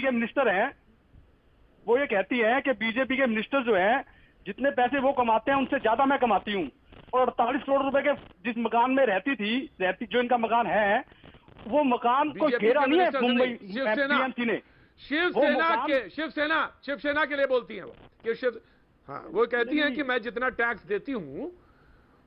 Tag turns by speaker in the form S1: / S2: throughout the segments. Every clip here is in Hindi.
S1: बीजेपी के मिनिस्टर हैं, वो ये कहती हैं कि बीजेपी के मिनिस्टर जो हैं, जितने पैसे वो कमाते हैं उनसे ज्यादा मैं कमाती हूँ। और 48 करोड़ रुपए के जिस मकान में रहती जो इनका मकान है, वो मकान कोई घेरा नहीं है मुंबई पीएमसी ने।
S2: शिवसेना के लिए बोलती हैं वो कि हाँ, वो कहती हैं कि मैं जितना टैक्स देती हूँ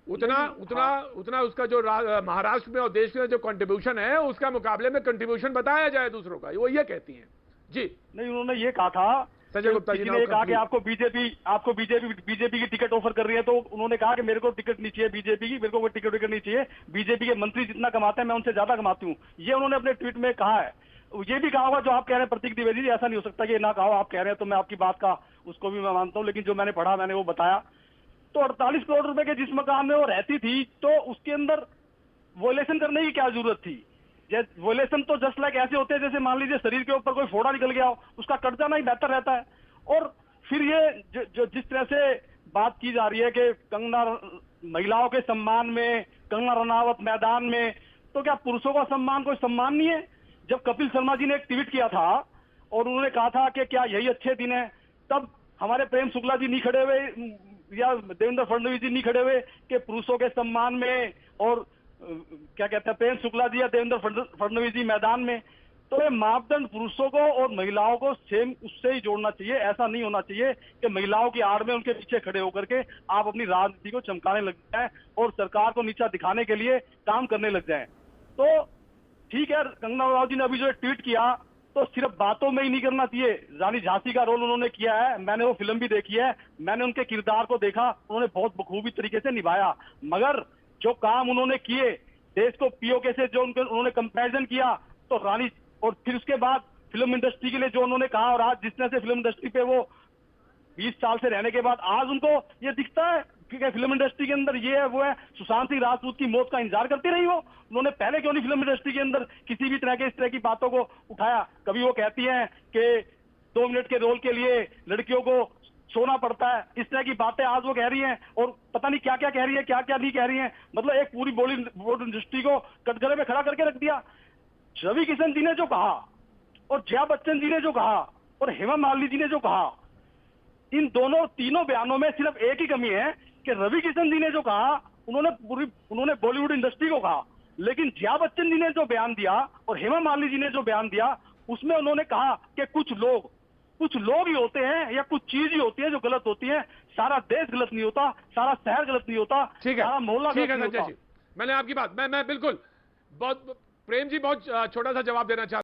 S2: उतना उसका जो महाराष्ट्र में और देश में जो कंट्रीब्यूशन है उसका मुकाबले में कंट्रीब्यूशन बताया जाए दूसरों का, वो ये कहती हैं जी।
S1: नहीं, उन्होंने ये कहा था,
S2: संजय गुप्ता जी
S1: ने कहा कि आपको बीजेपी की टिकट ऑफर कर रही है, तो उन्होंने कहा कि मेरे को टिकट नहीं चाहिए बीजेपी की, मेरे को कोई टिकट नहीं चाहिए, बीजेपी के मंत्री जितना कमाते हैं मैं उनसे ज्यादा कमाती हूँ, ये उन्होंने अपने ट्वीट में कहा है। ये भी कहा होगा जो आप कह रहे हैं प्रतीक द्विवेदी जी, ऐसा नहीं हो सकता कि ना कहा, आप कह रहे हैं तो मैं आपकी बात का उसको भी मैं मानता हूँ, लेकिन जो मैंने पढ़ा मैंने वो बताया। तो 48 करोड़ रुपए के जिस मकान में वो रहती थी, तो उसके अंदर वोलेशन करने की क्या जरूरत थी? वोलेशन तो जस्ट लाइक ऐसे होते हैं जैसे मान लीजिए शरीर के ऊपर कोई फोड़ा निकल गया हो, उसका कट जाना ही बेहतर रहता है। और फिर ये जो जिस तरह से बात की जा रही है कि कंगना महिलाओं के सम्मान में, कंगना रनावत मैदान में, तो क्या पुरुषों का सम्मान कोई सम्मान नहीं है? जब कपिल शर्मा जी ने एक ट्वीट किया था और उन्होंने कहा था कि क्या यही अच्छे दिन है, तब हमारे प्रेम शुक्ला जी नहीं खड़े हुए या देवेंद्र फडणवीस जी नहीं खड़े हुए कि पुरुषों के सम्मान में, और क्या कहते हैं प्रेम शुक्ला जी या देवेंद्र फडणवीस जी मैदान में। तो ये मापदंड पुरुषों को और महिलाओं को सेम उससे ही जोड़ना चाहिए। ऐसा नहीं होना चाहिए कि महिलाओं की आड़ में उनके पीछे खड़े होकर के आप अपनी राजनीति को चमकाने लग जाए और सरकार को नीचा दिखाने के लिए काम करने लग जाए। तो ठीक है, कंगना रनावत जी ने अभी जो ट्वीट किया, तो सिर्फ बातों में ही नहीं करना चाहिए। रानी झांसी का रोल उन्होंने किया है, मैंने वो फिल्म भी देखी है, मैंने उनके किरदार को देखा, उन्होंने बहुत बखूबी तरीके से निभाया। मगर जो काम उन्होंने किए, देश को पीओके से जो उन्होंने कंपैरिजन किया, तो रानी, और फिर उसके बाद फिल्म इंडस्ट्री के लिए जो उन्होंने कहा, और आज जिस तरह से फिल्म इंडस्ट्री पे वो 20 साल से रहने के बाद आज उनको ये दिखता है कि फिल्म इंडस्ट्री के अंदर ये है वो है, सुशांत सिंह राजपूत की मौत का इंतजार करती रही हो। उन्होंने पहले क्यों नहीं फिल्म इंडस्ट्री के अंदर किसी भी तरह के इस तरह की बातों को उठाया? कभी वो कहती हैं कि 2 मिनट के रोल के लिए लड़कियों को सोना पड़ता है, इस तरह की बातें आज वो कह रही हैं, और पता नहीं क्या क्या कह रही है, क्या क्या नहीं कह रही है। मतलब एक पूरी बॉलीवुड इंडस्ट्री को कटघरे में खड़ा करके रख दिया। रवि किशन जी ने जो कहा और जया बच्चन जी ने जो कहा और हेमा मालिनी जी ने जो कहा, इन तीनों बयानों में सिर्फ एक ही कमी है कि रवि किशन जी ने जो कहा उन्होंने बॉलीवुड इंडस्ट्री को कहा, लेकिन जया बच्चन जी ने जो बयान दिया और हेमा मालिनी जी ने जो बयान दिया, उसमें उन्होंने कहा कि कुछ लोग ही होते हैं या कुछ चीज ही होती है जो गलत होती है। सारा देश गलत नहीं होता, सारा शहर गलत नहीं होता, सारा मोहल्ला गलत नहीं होता।
S2: मैंने आपकी बात मैं बिल्कुल, बहुत प्रेम जी बहुत छोटा सा जवाब देना चाहता हूं।